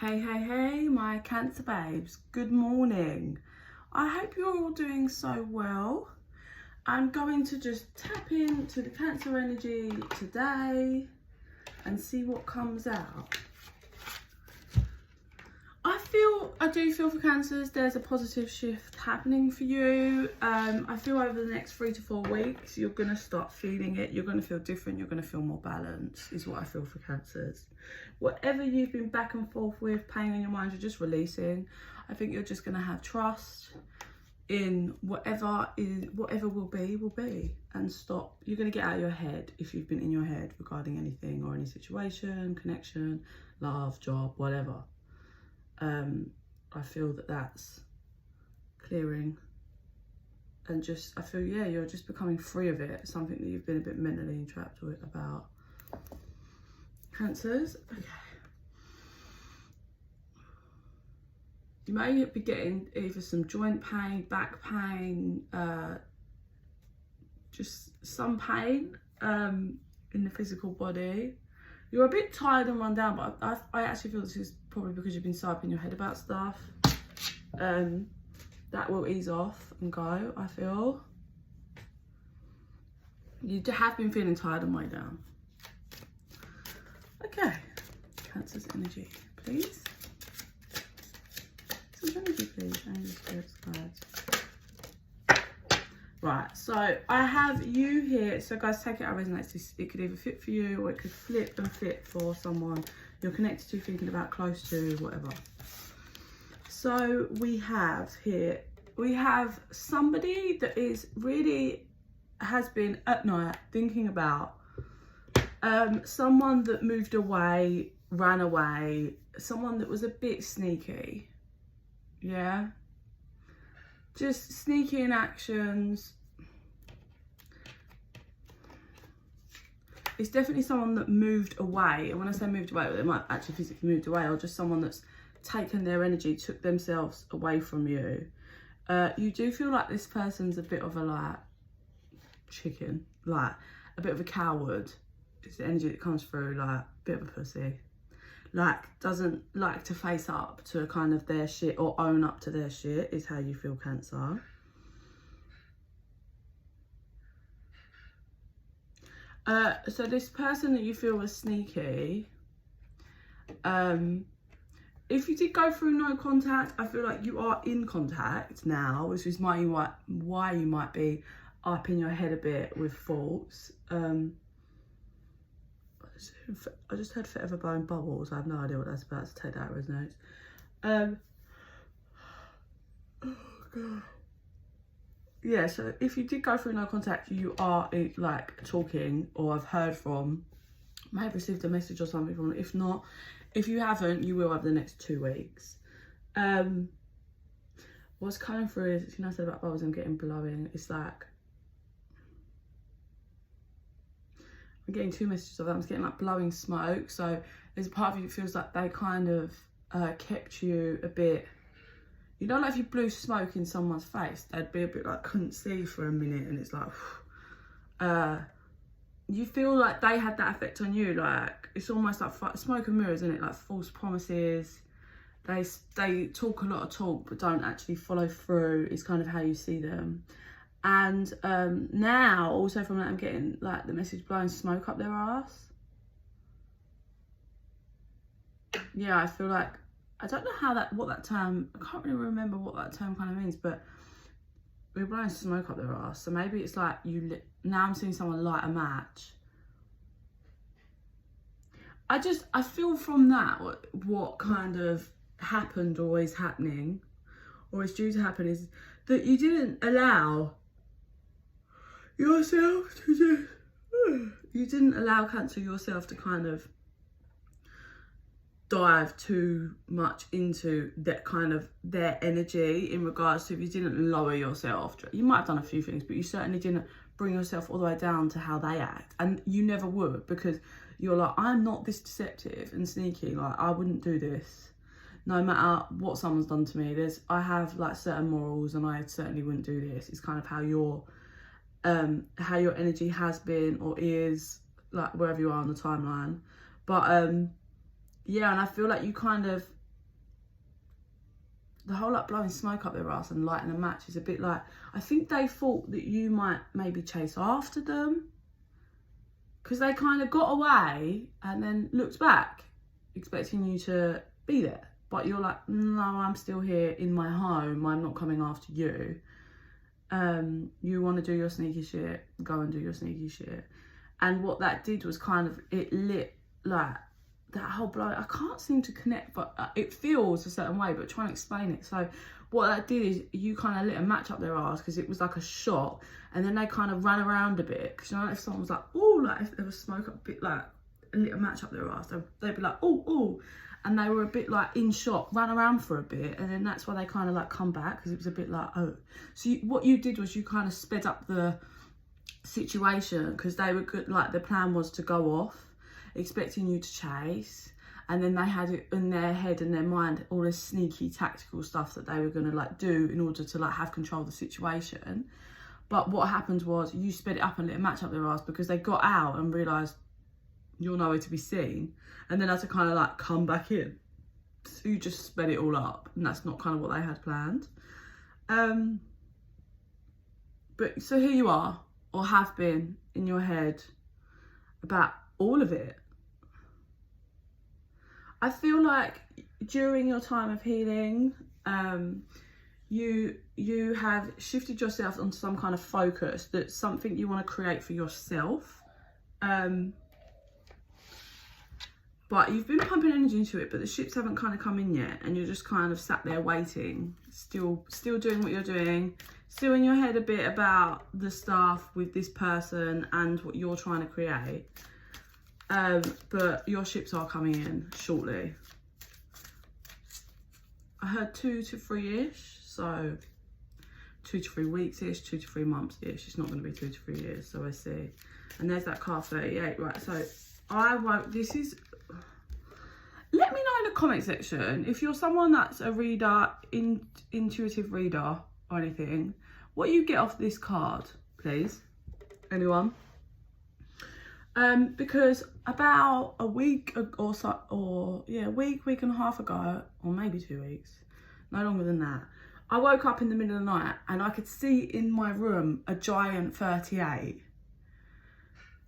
Hey, my Cancer babes. Good morning. I hope you're all doing so well. I'm going to just tap into the Cancer energy today and see what comes out. I do feel for Cancers, there's a positive shift happening for you. I feel over the next 3 to 4 weeks, you're going to start feeling it. You're going to feel different. You're going to feel more balanced, is what I feel for Cancers. Whatever you've been back and forth with, pain in your mind, you're just releasing. I think you're just going to have trust in whatever will be, and stop. You're going to get out of your head if you've been in your head regarding anything or any situation, connection, love, job, whatever. I feel that that's clearing, and just I feel, yeah, you're just becoming free of it, something that you've been a bit mentally entrapped with about. Cancers, okay. You may be getting either some joint pain, back pain, just some pain in the physical body. You're a bit tired and run down, but I actually feel this is probably because you've been so up in your head about stuff. That will ease off and go, I feel. You have been feeling tired and weighed down. Okay, Cancer's energy, please. Some energy, please. Angels, spirits, guides. Right, so I have you here. So guys, take it how it resonates. It could either fit for you or it could flip and fit for someone you're connected to, thinking about, close to, whatever. So we have somebody that is really has been at night thinking about someone that moved away, ran away, someone that was a bit sneaky. Yeah. Just sneaky in actions. It's definitely someone that moved away. And when I say moved away, they might actually physically moved away, or just someone that's taken their energy, took themselves away from you. You do feel like this person's a bit of a chicken, a bit of a coward. It's the energy that comes through, a bit of a pussy. Doesn't like to face up to kind of their shit or own up to their shit, is how you feel, Cancer. So this person that you feel was sneaky, if you did go through no contact, I feel like you are in contact now, which is why you might be up in your head a bit with thoughts. I just heard forever blowing bubbles. I have no idea what that's about, so take that as notes. Oh God. Yeah, so if you did go through no contact, you are talking, or I've heard from, may have received a message or something from. If not, if you haven't, you will have the next 2 weeks. What's coming through is, I said about bubbles, I'm getting blowing. It's I'm getting 2 messages of that. I'm getting blowing smoke. So there's a part of you that feels like they kind of kept you a bit, if you blew smoke in someone's face, they'd be a bit couldn't see for a minute, and it's you feel like they had that effect on you. It's almost like smoke and mirrors, isn't it? False promises. They talk a lot of talk but don't actually follow through, is kind of how you see them. And now also from that, I'm getting the message blowing smoke up their ass. Yeah, I feel I don't know what that term, I can't really remember what that term kind of means, but we're blowing smoke up their ass. So maybe it's now I'm seeing someone light a match. I feel from that what kind of happened or is happening or is due to happen is that you didn't allow yourself to you didn't allow Cancer yourself to kind of dive too much into that kind of their energy, in regards to, if you didn't lower yourself, you might have done a few things, but you certainly didn't bring yourself all the way down to how they act, and you never would, because you're I'm not this deceptive and sneaky, I wouldn't do this no matter what someone's done to me. I have certain morals, and I certainly wouldn't do this. It's kind of how your energy has been or is, wherever you are on the timeline. But yeah, and I feel like you kind of the whole like blowing smoke up their ass and lighting a match is a bit like, I think they thought that you might maybe chase after them, because they kind of got away and then looked back expecting you to be there, but you're like, no, I'm still here in my home, I'm not coming after you. You want to do your sneaky shit, go and do your sneaky shit. And what that did was kind of, it lit like that whole blow. I can't seem to connect, but it feels a certain way, but trying to explain it. So what that did is you kind of lit a match up their arse, because it was like a shot, and then they kind of ran around a bit, because you know, if someone was like, oh, like if there was smoke up a bit, like a little match up their arse, they'd be like, oh, oh, and they were a bit like in shock, ran around for a bit, and then that's why they kind of like come back, because it was a bit like, oh. So what you did was you kind of sped up the situation, because they were good, like the plan was to go off expecting you to chase, and then they had it in their head and their mind, all this sneaky tactical stuff that they were going to like do in order to like have control of the situation. But what happened was you sped it up and lit a match up their ass, because they got out and realised you're nowhere to be seen, and then had to kind of like come back in. So you just sped it all up, and that's not kind of what they had planned. But so here you are, or have been, in your head about all of it. I feel like during your time of healing, you have shifted yourself onto some kind of focus, that's something you want to create for yourself. But you've been pumping energy into it, but the ships haven't kind of come in yet, and you're just kind of sat there waiting, still doing what you're doing, still in your head a bit about the stuff with this person and what you're trying to create. But your ships are coming in shortly. I heard 2 to 3-ish, so 2 to 3 weeks-ish, 2 to 3 months-ish. It's not going to be 2 to 3 years, so I see. And there's that card 38, right? So I won't, this is, let me know in the comment section if you're someone that's a reader, intuitive reader or anything, what you get off this card, please. Anyone? Because about a week or so, or yeah, week and a half ago, or maybe 2 weeks, no longer than that, I woke up in the middle of the night and I could see in my room a giant 38.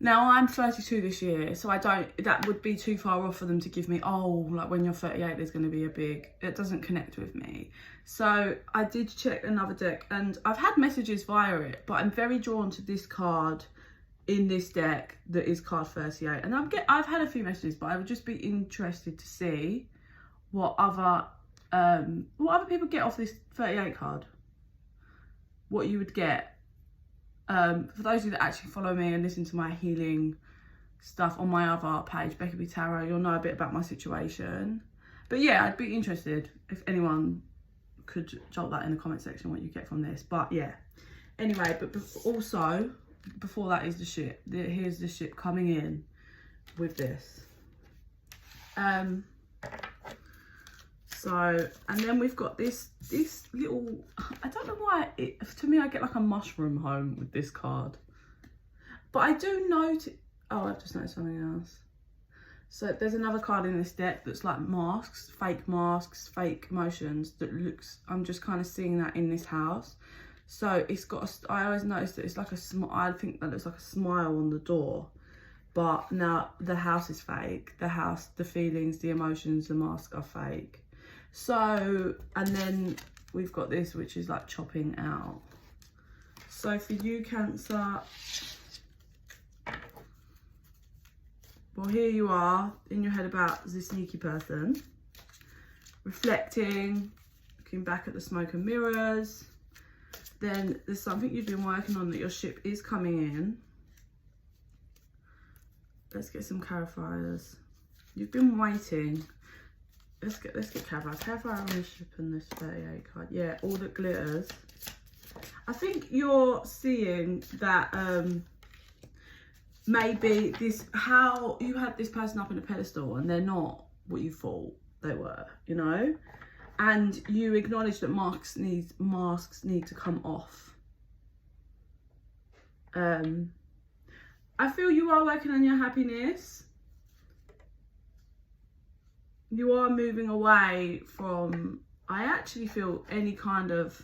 Now I'm 32 this year, so that would be too far off for them to give me, oh, like when you're 38 there's going to be a big, it doesn't connect with me. So I did check another deck, and I've had messages via it, but I'm very drawn to this card in this deck that is card 38, and I've had a few messages, but I would just be interested to see what other people get off this 38 card, what you would get. For those of you that actually follow me and listen to my healing stuff on my other page, Becky Tarot, you'll know a bit about my situation. But yeah, I'd be interested if anyone could jolt that in the comment section, what you get from this. But yeah, anyway, but also before that is the ship. Here's the ship coming in with this. So, and then we've got this little, I don't know why, to me I get like a mushroom home with this card. But I do note, oh, I've just noticed something else. So there's another card in this deck that's like masks, fake emotions that looks, I'm just kind of seeing that in this house. So it's got, I always notice that it's like I think that looks like a smile on the door. But now the house is fake. The house, the feelings, the emotions, the mask are fake. So, and then we've got this, which is like chopping out. So for you, Cancer, well, here you are in your head about the sneaky person, reflecting, looking back at the smoke and mirrors. Then there's something you've been working on that your ship is coming in. Let's get some clarifiers. You've been waiting. Let's get clarifiers. Clarifier on the ship and this 38 card. Yeah, all that glitters. I think you're seeing that maybe how you had this person up in a pedestal and they're not what you thought they were, you know? And you acknowledge that masks need to come off. I feel you are working on your happiness. You are moving away from, I actually feel any kind of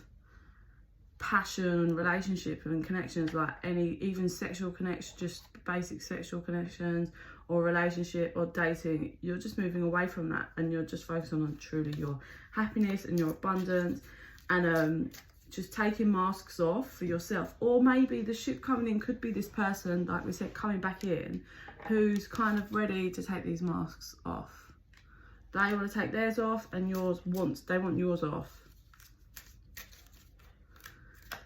passion, relationship and connections, like any, even sexual connection, just basic sexual connections or relationship or dating, you're just moving away from that and you're just focusing on truly your happiness and your abundance, and just taking masks off for yourself. Or maybe the ship coming in could be this person, like we said, coming back in, who's kind of ready to take these masks off. They want to take theirs off and they want yours off.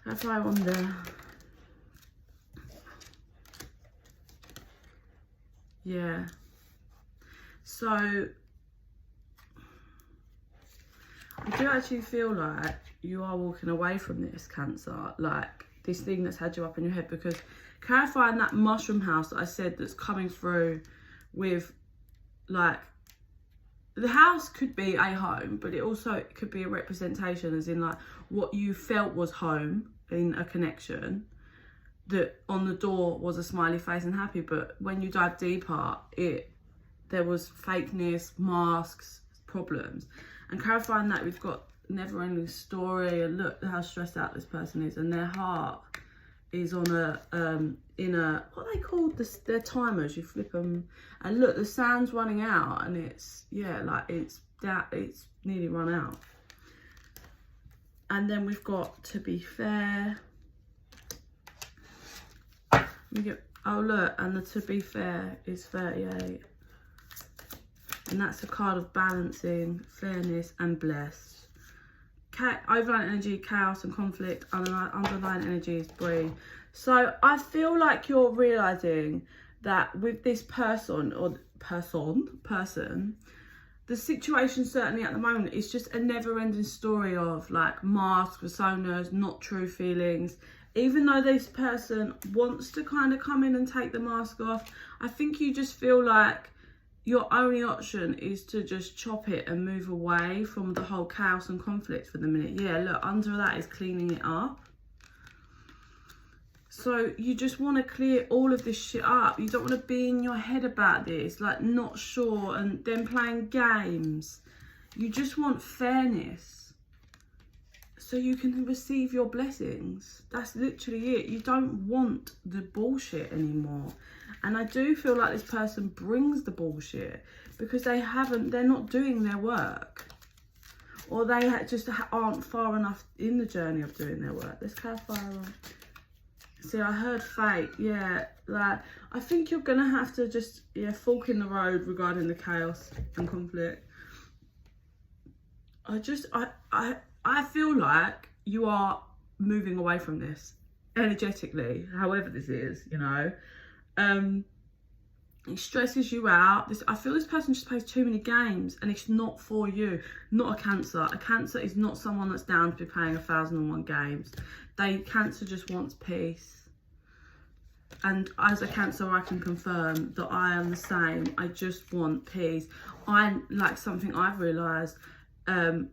That's why I wonder. Yeah. So I do actually feel like you are walking away from this, Cancer, like this thing that's had you up in your head, because clarifying that mushroom house that I said that's coming through with, like, the house could be a home, but it also could be a representation, as in like what you felt was home in a connection, that on the door was a smiley face and happy, but when you dive deeper, there was fakeness, masks, problems. And clarifying that, we've got never-ending story, and look how stressed out this person is, and their heart is on a in a, what are they called, they're timers, you flip them, and look, the sand's running out, and it's, yeah, like it's nearly run out. And then we've got to be fair. We get, oh look, and the to be fair is 38, and that's a card of balancing, fairness and blessed. Overlying energy, chaos and conflict. Underlying energy is breathe. So I feel like you're realizing that with this person, or person, the situation certainly at the moment is just a never-ending story of like masks, personas, not true feelings. Even though this person wants to kind of come in and take the mask off, I think you just feel like your only option is to just chop it and move away from the whole chaos and conflict for the minute. Yeah, look, under that is cleaning it up. So you just want to clear all of this shit up. You don't want to be in your head about this, like not sure and then playing games. You just want fairness so you can receive your blessings. That's literally it. You don't want the bullshit anymore. And I do feel like this person brings the bullshit because they're not doing their work. Or they just aren't far enough in the journey of doing their work. Let's clarify. See, I heard fate. Yeah, like, I think you're going to have to just, fork in the road regarding the chaos and conflict. I feel like you are moving away from this energetically, however this is, it stresses you out. I feel this person just plays too many games, and it's not for you. Not a Cancer. A Cancer is not someone that's down to be playing 1001 games. Cancer just wants peace. And as a Cancer, I can confirm that I am the same. I just want peace. Something I've realised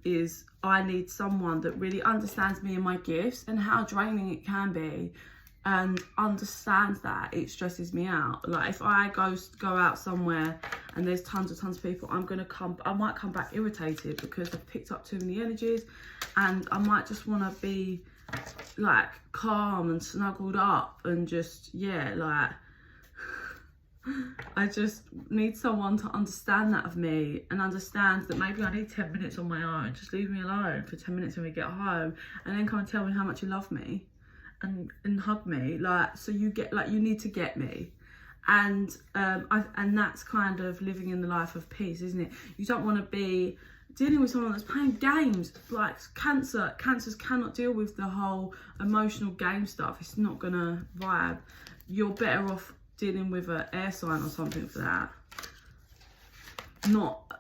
is I need someone that really understands me and my gifts and how draining it can be, and understands that it stresses me out. Like if I go out somewhere and there's tons of people, I might come back irritated because I've picked up too many energies, and I might just want to be like calm and snuggled up and just, I just need someone to understand that of me, and understands that maybe I need 10 minutes on my own. Just leave me alone for 10 minutes when we get home, and then come and tell me how much you love me and hug me. So you need to get me. And that's kind of living in the life of peace, isn't it? You don't want to be dealing with someone that's playing games. Like Cancers cannot deal with the whole emotional game stuff. It's not gonna vibe. You're better off dealing with an air sign or something for that.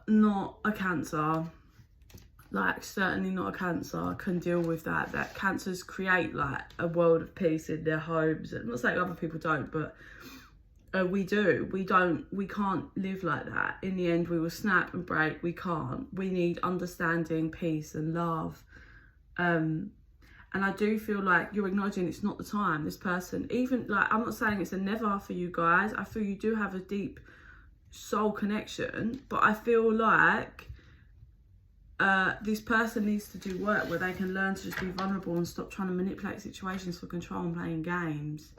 Not a Cancer. Certainly not a Cancer can deal with that. That Cancers create a world of peace in their homes. I'm not saying other people don't, but we do. We can't live like that. In the end, we will snap and break. We can't. We need understanding, peace and love. And I do feel like you're acknowledging it's not the time. This person, even I'm not saying it's a never for you guys. I feel you do have a deep soul connection, but I feel like this person needs to do work where they can learn to just be vulnerable and stop trying to manipulate situations for control and playing games.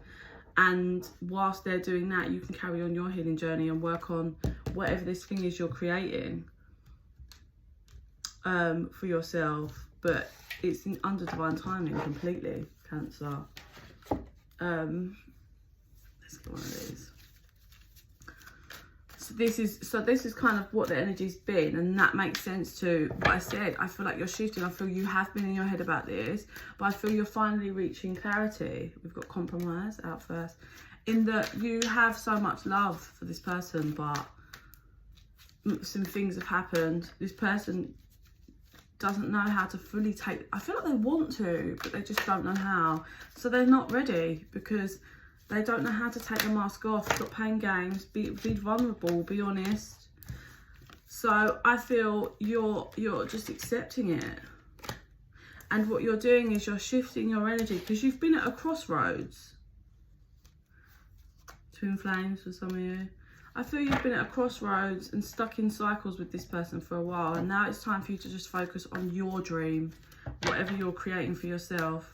And whilst they're doing that, you can carry on your healing journey and work on whatever this thing is you're creating for yourself. But it's under divine timing completely, Cancer. Let's get one of these. So this is kind of what the energy's been, and that makes sense to what I said. I feel like you're shifting. I feel you have been in your head about this, but I feel you're finally reaching clarity. We've got compromise out first, in that you have so much love for this person, but some things have happened. This person doesn't know how to fully take, I feel like they want to, but they just don't know how. So they're not ready because they don't know how to take the mask off, stop playing games, be vulnerable, be honest. So I feel you're just accepting it. And what you're doing is you're shifting your energy, because you've been at a crossroads. Twin flames for some of you. I feel you've been at a crossroads and stuck in cycles with this person for a while. And now it's time for you to just focus on your dream, whatever you're creating for yourself.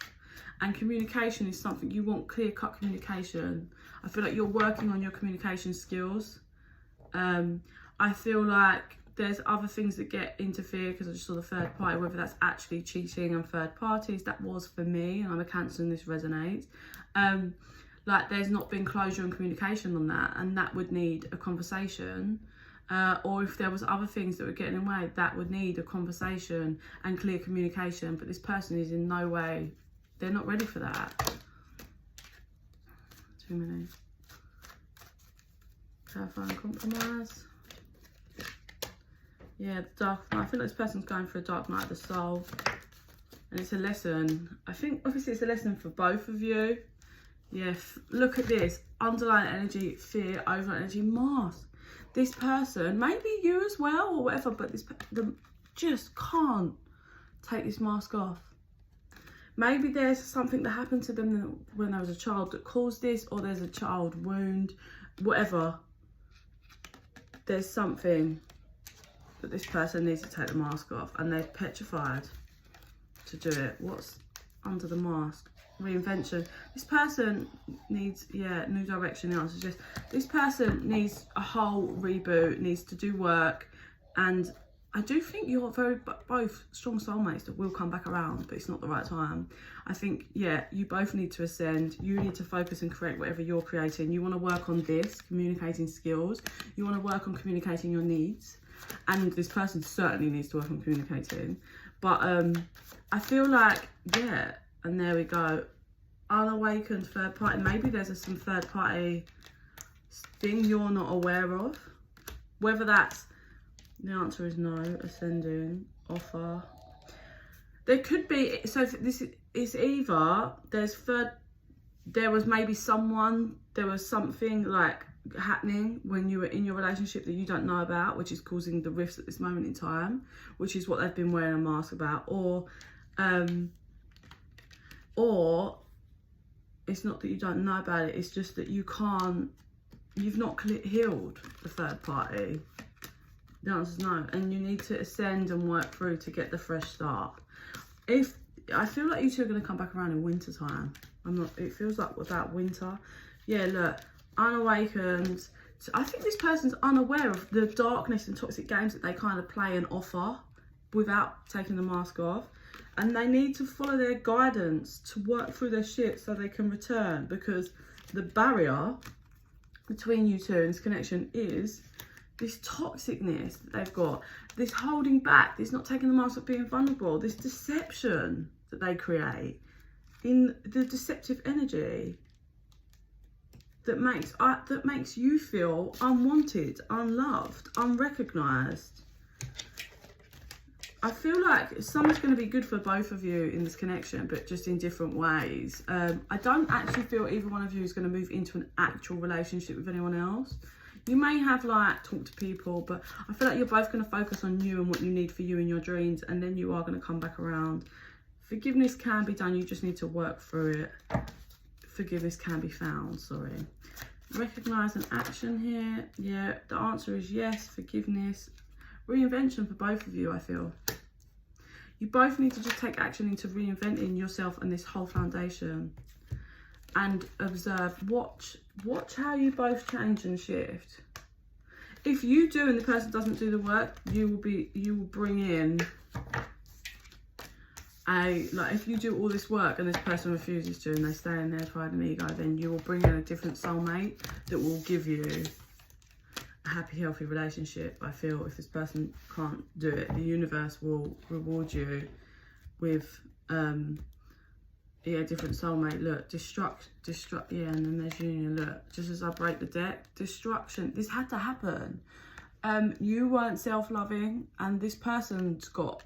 And communication is something you want, clear-cut communication. I feel like you're working on your communication skills. I feel like there's other things that get interfere, because I just saw the third party, whether that's actually cheating and third parties. That was for me, and I'm a Cancer and this resonates. Like there's not been closure and communication on that, and that would need a conversation. Or if there was other things that were getting in the way, that would need a conversation and clear communication. But this person is in no way, they're not ready for that. Too many. Clarifying compromise. Yeah, dark night. I think this person's going for a dark night of the soul. And it's a lesson. I think obviously it's a lesson for both of you. Yeah, look at this. Underlying energy, fear, over energy, mask. This person, maybe you as well or whatever, but them just can't take this mask off. Maybe there's something that happened to them when there was a child that caused this, or there's a child wound, whatever. There's something that this person needs to take the mask off, and they're petrified to do it. What's under the mask? Reinvention. This person needs, new direction. The answer is just, this person needs a whole reboot, needs to do work, and I do think you're both strong soulmates that will come back around, but it's not the right time. I think, you both need to ascend. You need to focus and create whatever you're creating. You want to work on this, communicating skills. You want to work on communicating your needs. And this person certainly needs to work on communicating. But I feel like, and there we go. Unawakened third party. Maybe there's some third party thing you're not aware of. Whether that's, the answer is no, ascending, offer. There could be, so this is either, there was maybe someone, there was something like happening when you were in your relationship that you don't know about, which is causing the rifts at this moment in time, which is what they've been wearing a mask about. Or it's not that you don't know about it, it's just that you've not healed the third party. The answer is no, and you need to ascend and work through to get the fresh start. I feel like you two are going to come back around in winter time. It feels like about winter. Yeah, look, unawakened. So I think this person's unaware of the darkness and toxic games that they kind of play and offer without taking the mask off. And they need to follow their guidance to work through their shit so they can return, because the barrier between you two and this connection is this toxicness that they've got, this holding back, this not taking the mask of being vulnerable, this deception that they create in the deceptive energy that makes you feel unwanted, unloved, unrecognised. I feel like something's going to be good for both of you in this connection, but just in different ways. I don't actually feel either one of you is going to move into an actual relationship with anyone else. You may have talk to people, but I feel like you're both going to focus on you and what you need for you in your dreams, and then you are going to come back around. Forgiveness can be done, you just need to work through it. Forgiveness can be found, sorry. Recognise an action here. Yeah, the answer is yes, forgiveness. Reinvention for both of you, I feel. You both need to just take action into reinventing yourself and this whole foundation. And observe, watch how you both change and shift. If you do and the person doesn't do the work, you will bring in like if you do all this work and this person refuses to and they stay in their pride and ego, then you will bring in a different soulmate that will give you a happy, healthy relationship. I feel if this person can't do it, the universe will reward you with different soulmate. Look, destruct, yeah, and then there's union. Look, just as I break the deck, destruction. This had to happen. You weren't self-loving, and this person's got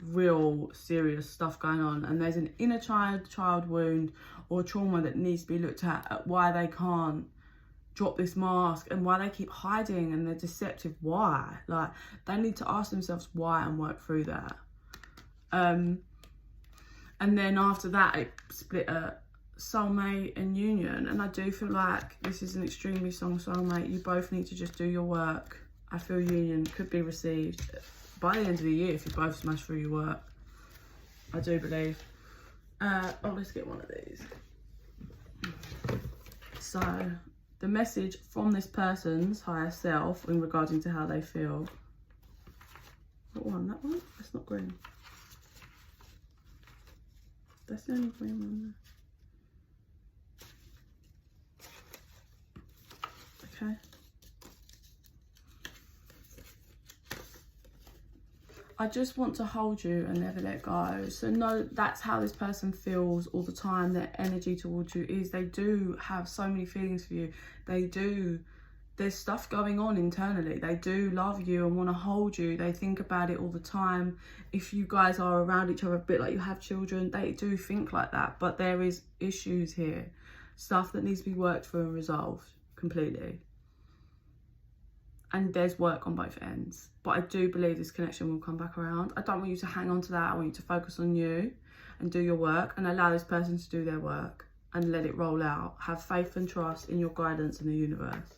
real serious stuff going on, and there's an inner child wound or trauma that needs to be looked at why they can't drop this mask and why they keep hiding and they're deceptive. Why? Like, they need to ask themselves why and work through that. And then after that, it split a soulmate and union. And I do feel like this is an extremely strong soulmate. You both need to just do your work. I feel union could be received by the end of the year if you both smash through your work. I do believe. Let's get one of these. So, the message from this person's higher self in regarding to how they feel. What one? That one? That's not green. That's the only green one there. Okay. I just want to hold you and never let go. So know that's how this person feels all the time. Their energy towards you is they do have so many feelings for you. They do. There's stuff going on internally. They do love you and want to hold you. They think about it all the time. If you guys are around each other a bit like you have children, they do think like that. But there is issues here. Stuff that needs to be worked through and resolved completely. And there's work on both ends. But I do believe this connection will come back around. I don't want you to hang on to that. I want you to focus on you and do your work and allow this person to do their work and let it roll out. Have faith and trust in your guidance in the universe.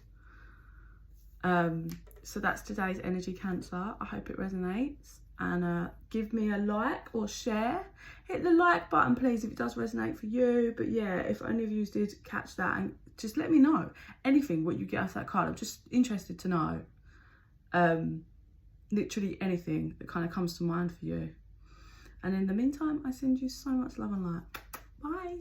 So that's today's energy, Cancer. I hope it resonates. And give me a like or share. Hit the like button, please, if it does resonate for you. But yeah, if any of you did catch that, and just let me know anything what you get off that card. I'm just interested to know literally anything that kind of comes to mind for you. And in the meantime, I send you so much love and light. Bye.